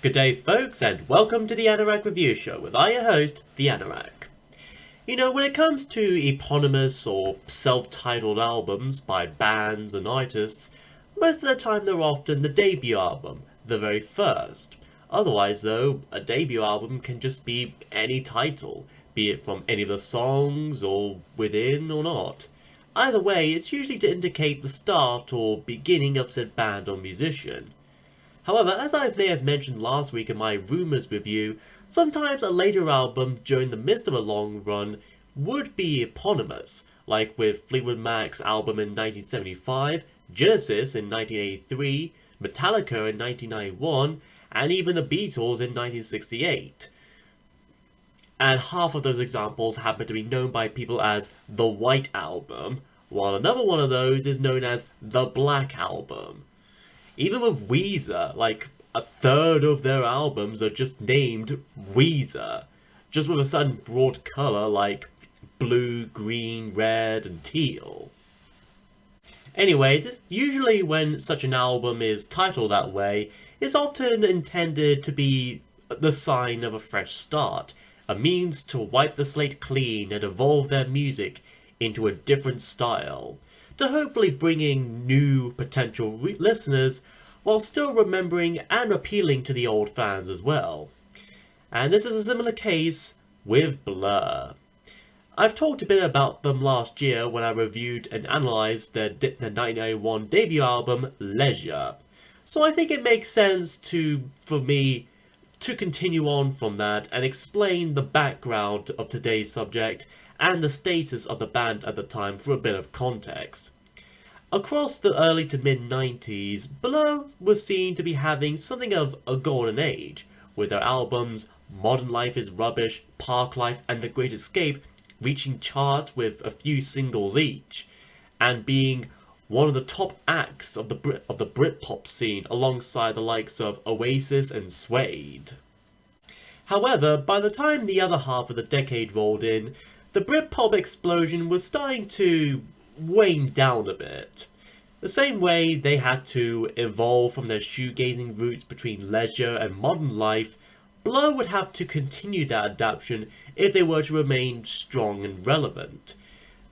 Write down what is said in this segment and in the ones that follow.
Good day, folks, and welcome to the Anorak Review Show with your host, the Anorak. When it comes to eponymous or self-titled albums by bands and artists, most of the time they're often the debut album, the very first. Otherwise, though, a debut album can just be any title, be it from any of the songs or within or not. Either way, it's usually to indicate the start or beginning of said band or musician. However, as I may have mentioned last week in my Rumours review, sometimes a later album during the midst of a long run would be eponymous, like with Fleetwood Mac's album in 1975, Genesis in 1983, Metallica in 1991, and even the Beatles in 1968. And half of those examples happen to be known by people as the White Album, while another one of those is known as the Black Album. Even with Weezer, like a third of their albums are just named Weezer, just with a certain broad colour like blue, green, red, and teal. Anyway, usually when such an album is titled that way, it's often intended to be the sign of a fresh start, a means to wipe the slate clean and evolve their music into a different style, to hopefully bringing new potential listeners while still remembering and appealing to the old fans as well. And this is a similar case with Blur. I've talked a bit about them last year when I reviewed and analysed their 1991 debut album, Leisure. So I think it makes sense for me to continue on from that and explain the background of today's subject and the status of the band at the time for a bit of context. Across the early to mid-90s, Blur was seen to be having something of a golden age, with their albums Modern Life is Rubbish, Park Life, and The Great Escape reaching charts with a few singles each, and being one of the top acts of the Britpop scene alongside the likes of Oasis and Suede. However, by the time the other half of the decade rolled in, the Britpop explosion was starting to wane down a bit. The same way they had to evolve from their shoegazing roots between Leisure and Modern Life, Blur would have to continue that adaptation if they were to remain strong and relevant.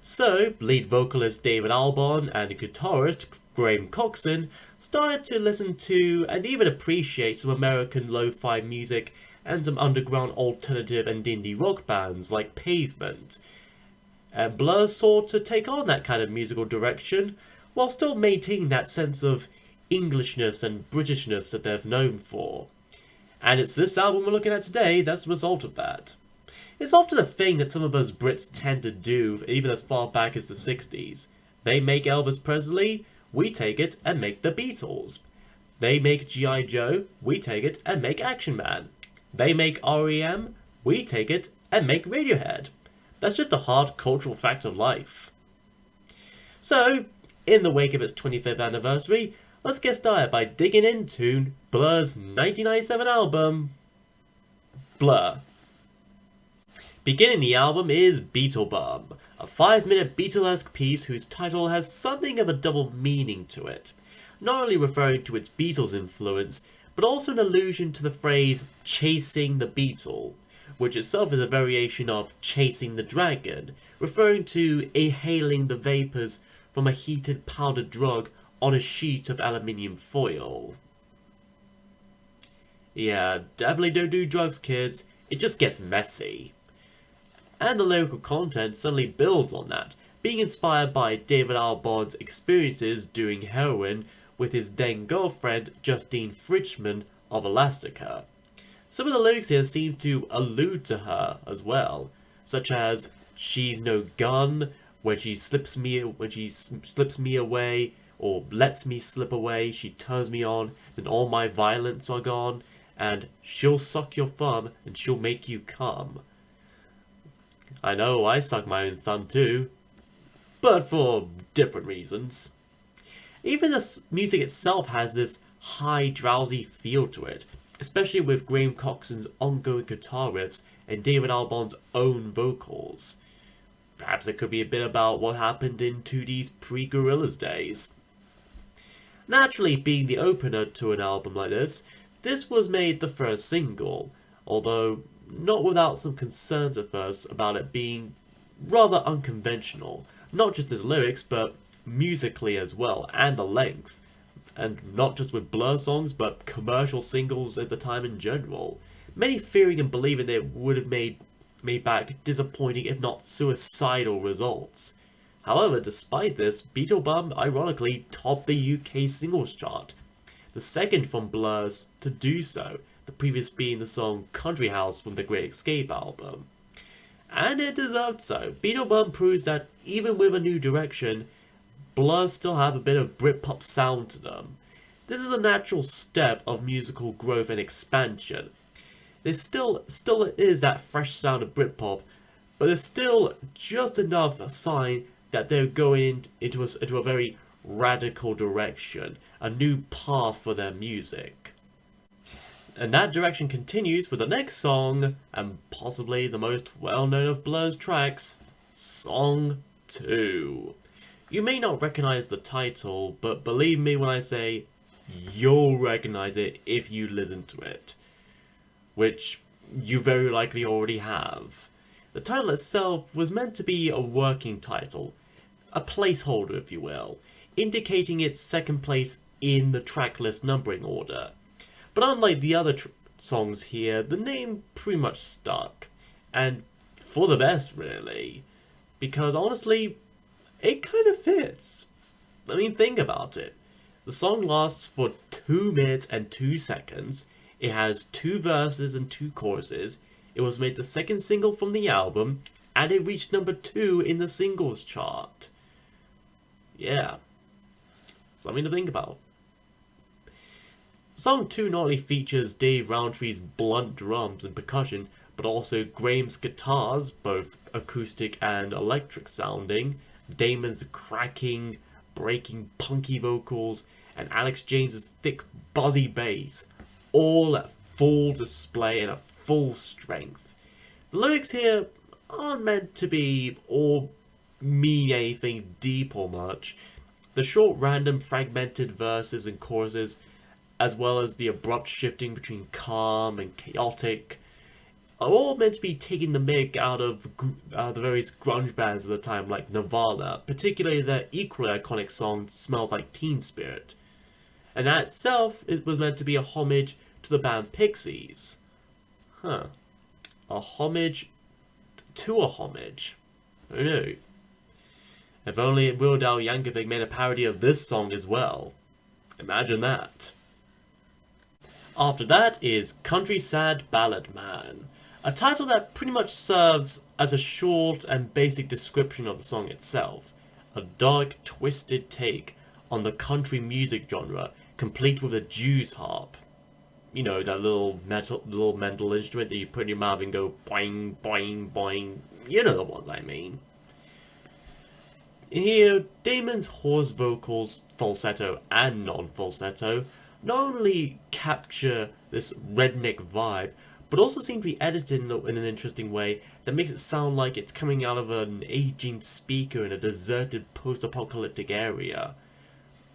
So, lead vocalist David Albarn and guitarist Graham Coxon started to listen to and even appreciate some American lo-fi music and some underground alternative and indie rock bands like Pavement. And Blur sought to take on that kind of musical direction while still maintaining that sense of Englishness and Britishness that they're known for. And it's this album we're looking at today that's the result of that. It's often a thing that some of us Brits tend to do, even as far back as the 60s. They make Elvis Presley, we take it and make the Beatles. They make G.I. Joe, we take it and make Action Man. They make R.E.M., we take it and make Radiohead. That's just a hard cultural fact of life. So, in the wake of its 25th anniversary, let's get started by digging into Blur's 1997 album, Blur. Beginning the album is Beetlebum, a 5-minute Beatlesque piece whose title has something of a double meaning to it, not only referring to its Beatles influence, but also an allusion to the phrase chasing the beetle, which itself is a variation of chasing the dragon, referring to inhaling the vapours from a heated powdered drug on a sheet of aluminium foil. Yeah, definitely don't do drugs, kids. It just gets messy. And the lyrical content suddenly builds on that, being inspired by David Albarn's experiences doing heroin with his then girlfriend Justine Fritschman of Elastica. Some of the lyrics here seem to allude to her as well, such as "She's no gun," when she slips me away, or lets me slip away, she turns me on, then all my violence are gone, and she'll suck your thumb and she'll make you come. I know, I suck my own thumb too, but for different reasons. Even the music itself has this high, drowsy feel to it, especially with Graham Coxon's ongoing guitar riffs and David Albarn's own vocals. Perhaps it could be a bit about what happened in 2D's pre-Gorillaz days. Naturally, being the opener to an album like this, This was made the first single, although not without some concerns at first about it being rather unconventional, not just as lyrics, but musically as well, and the length. And not just with Blur songs, but commercial singles at the time in general. Many fearing and believing they would have made back disappointing, if not suicidal, results. However, despite this, Beetlebum ironically topped the UK singles chart, the second from Blur's to do so, the previous being the song Country House from the Great Escape album. And it deserved so. Beetlebum proves that even with a new direction, Blur still have a bit of Britpop sound to them. This is a natural step of musical growth and expansion. There still is that fresh sound of Britpop, but there's still just enough sign that they're going into a very radical direction, a new path for their music. And that direction continues with the next song, and possibly the most well-known of Blur's tracks, Song 2. You may not recognize the title, but believe me when I say you'll recognize it if you listen to it, which you very likely already have. The title itself was meant to be a working title, a placeholder if you will, indicating its second place in the tracklist numbering order. But unlike the other songs here, the name pretty much stuck, and for the best really, because honestly, it kind of fits. I mean, think about it. The song lasts for 2 minutes and 2 seconds. It has 2 verses and 2 choruses. It was made the second single from the album, and it reached number 2 in the singles chart. Yeah, something to think about. Song 2 not only features Dave Roundtree's blunt drums and percussion, but also Graham's guitars, both acoustic and electric sounding, Damon's cracking, breaking, punky vocals, and Alex James's thick, buzzy bass, all at full display and at full strength. The lyrics here aren't meant to be or mean anything deep or much. The short, random, fragmented verses and choruses, as well as the abrupt shifting between calm and chaotic, are all meant to be taking the mick out of the various grunge bands of the time like Nirvana, particularly their equally iconic song Smells Like Teen Spirit. And that itself it was meant to be a homage to the band Pixies. A homage to a homage. Who knew? If only Weird Al Yankovic made a parody of this song as well. Imagine that. After that is Country Sad Ballad Man, a title that pretty much serves as a short and basic description of the song itself. A dark, twisted take on the country music genre, complete with a Jew's harp. You know, that little metal instrument that you put in your mouth and go boing, boing, boing. You know the ones I mean. Here, Damon's hoarse vocals, falsetto and non-falsetto, not only capture this redneck vibe, but also seem to be edited in an interesting way that makes it sound like it's coming out of an aging speaker in a deserted post-apocalyptic area.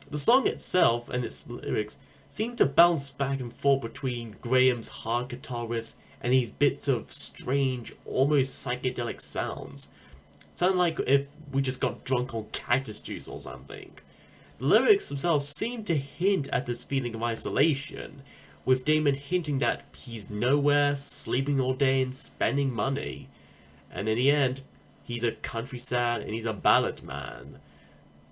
The song itself and its lyrics seem to bounce back and forth between Graham's hard guitar riffs and these bits of strange, almost psychedelic sounds. Sound like if we just got drunk on cactus juice or something. The lyrics themselves seem to hint at this feeling of isolation, with Damon hinting that he's nowhere, sleeping all day and spending money. And in the end, he's a country sad and he's a ballad man.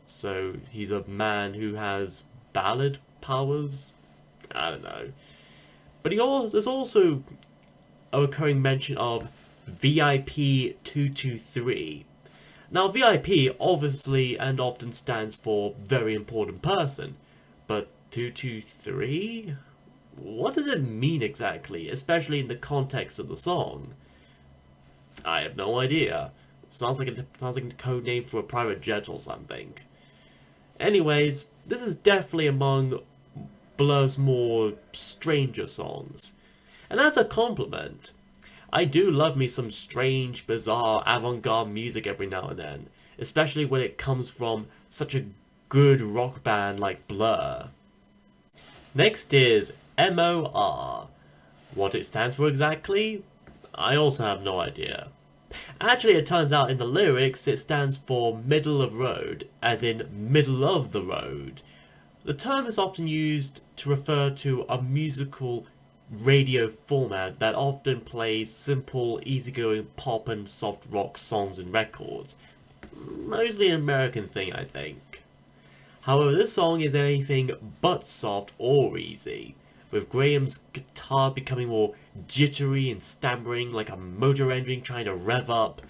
So he's a man who has ballad powers? I don't know. But there's also a recurring mention of VIP 223. Now VIP obviously and often stands for very important person, but 223? What does it mean exactly, especially in the context of the song? I have no idea. Sounds like a code name for a private jet or something. Anyways, this is definitely among Blur's more stranger songs. And that's a compliment. I do love me some strange, bizarre, avant-garde music every now and then, especially when it comes from such a good rock band like Blur. Next is MOR. What it stands for exactly? I also have no idea. Actually, it turns out in the lyrics it stands for middle of road, as in middle of the road. The term is often used to refer to a musical radio format that often plays simple, easygoing pop and soft rock songs and records. Mostly an American thing, I think. However, this song is anything but soft or easy, with Graham's guitar becoming more jittery and stammering like a motor engine trying to rev up.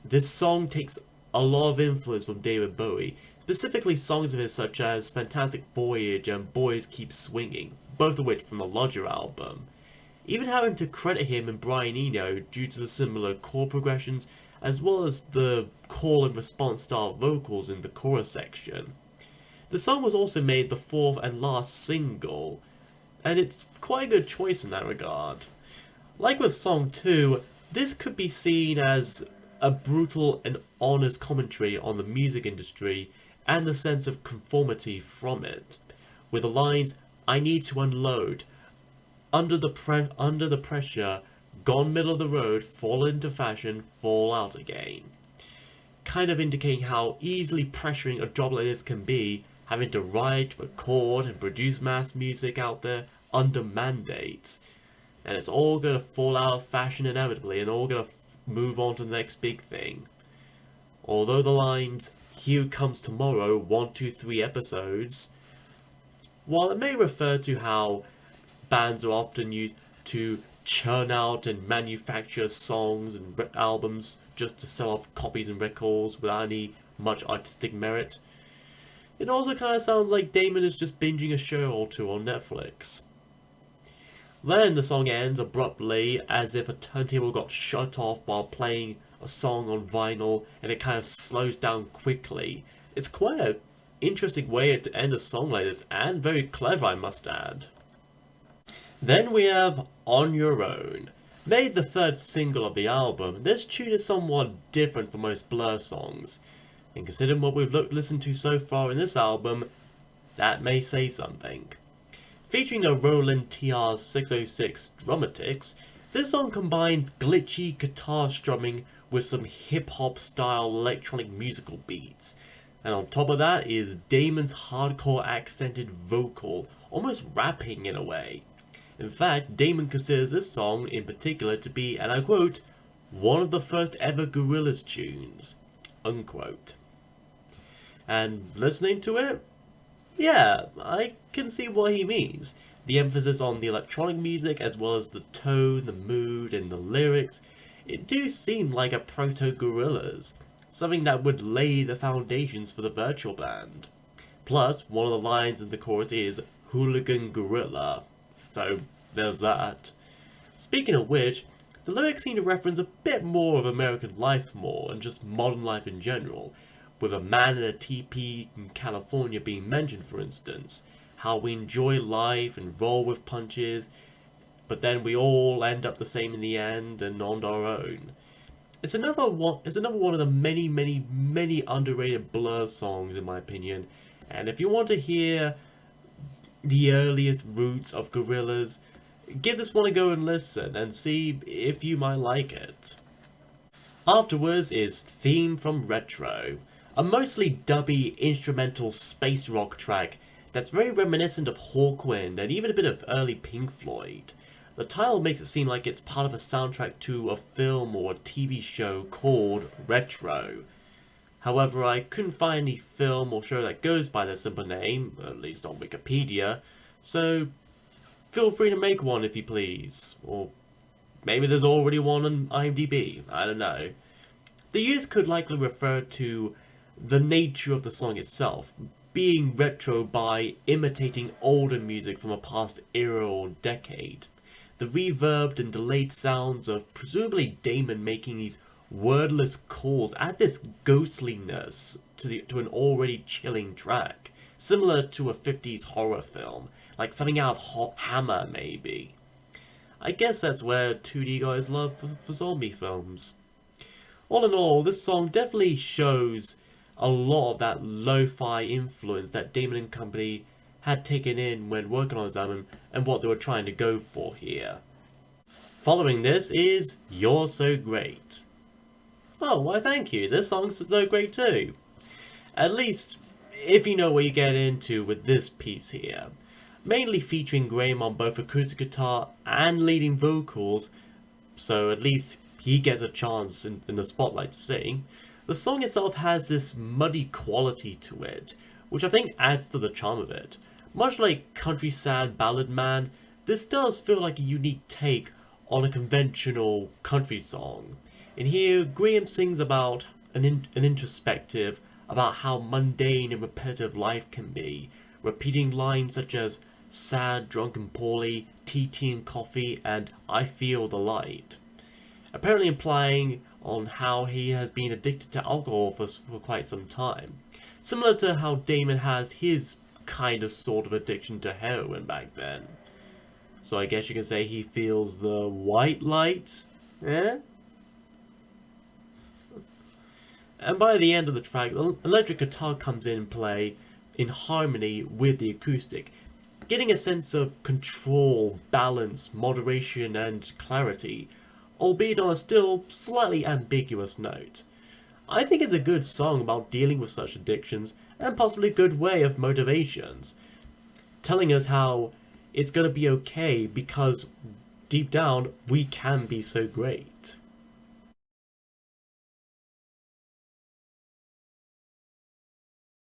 This song takes a lot of influence from David Bowie, specifically songs of his such as Fantastic Voyage and Boys Keep Swinging, both of which from the Lodger album. Even having to credit him and Brian Eno due to the similar chord progressions as well as the call and response style vocals in the chorus section. The song was also made the fourth and last single, and it's quite a good choice in that regard. Like with Song 2, this could be seen as a brutal and honest commentary on the music industry and the sense of conformity from it, with the lines, "I need to unload," under the pressure, gone middle of the road, fall into fashion, fall out again. Kind of indicating how easily pressuring a job like this can be, having to write, record, and produce mass music out there under mandates. And it's all gonna fall out of fashion inevitably and all gonna move on to the next big thing. Although the lines, "Here comes tomorrow, 1, 2, 3 episodes," while it may refer to how bands are often used to churn out and manufacture songs and albums just to sell off copies and records without any much artistic merit, it also kind of sounds like Damon is just binging a show or two on Netflix. Then the song ends abruptly as if a turntable got shut off while playing a song on vinyl and it kind of slows down quickly. It's quite an interesting way to end a song like this and very clever, I must add. Then we have On Your Own. Made the third single of the album, this tune is somewhat different from most Blur songs. And considering what we've listened to so far in this album, that may say something. Featuring a Roland TR-606 Drumatics, this song combines glitchy guitar strumming with some hip-hop style electronic musical beats. And on top of that is Damon's hardcore accented vocal, almost rapping in a way. In fact, Damon considers this song in particular to be, and I quote, "one of the first ever Gorillaz tunes," unquote. And listening to it, yeah, I can see what he means. The emphasis on the electronic music as well as the tone, the mood, and the lyrics, it do seem like a proto-Gorillaz, something that would lay the foundations for the virtual band. Plus, one of the lines in the chorus is "Hooligan Gorilla," so there's that. Speaking of which, the lyrics seem to reference a bit more of American life more, and just modern life in general, with a man in a teepee in California being mentioned, for instance. How we enjoy life and roll with punches, but then we all end up the same in the end and on our own. It's another one of the many, many, many underrated Blur songs, in my opinion. And if you want to hear the earliest roots of Gorillaz, give this one a go and listen and see if you might like it. Afterwards is Theme from Retro, a mostly dubby instrumental space rock track that's very reminiscent of Hawkwind and even a bit of early Pink Floyd. The title makes it seem like it's part of a soundtrack to a film or a TV show called Retro. However, I couldn't find any film or show that goes by that simple name, at least on Wikipedia, so feel free to make one if you please. Or maybe there's already one on IMDb, I don't know. The use could likely refer to the nature of the song itself, being retro by imitating older music from a past era or decade. The reverbed and delayed sounds of presumably Damon making these wordless calls add this ghostliness to an already chilling track, similar to a 50s horror film, like something out of Hammer maybe. I guess that's where 2D guys love for zombie films. All in all, this song definitely shows a lot of that lo-fi influence that Damon and Company had taken in when working on his album and what they were trying to go for here. Following this is You're So Great. Oh, why thank you, this song's so great too. At least, if you know what you get into with this piece here. Mainly featuring Graham on both acoustic guitar and leading vocals, so at least he gets a chance in the spotlight to sing. The song itself has this muddy quality to it, which I think adds to the charm of it. Much like Country Sad Ballad Man, this does feel like a unique take on a conventional country song. In here, Graham sings about an introspective, about how mundane and repetitive life can be, repeating lines such as sad, drunk and poorly, tea and coffee, and I feel the light. Apparently implying on how he has been addicted to alcohol for quite some time. Similar to how Damon has his kind of sort of addiction to heroin back then. So I guess you can say he feels the white light? Eh? And by the end of the track, the electric guitar comes in play in harmony with the acoustic, getting a sense of control, balance, moderation, and clarity, albeit on a still slightly ambiguous note. I think it's a good song about dealing with such addictions, and possibly a good way of motivations, telling us how it's gonna be okay because deep down we can be so great.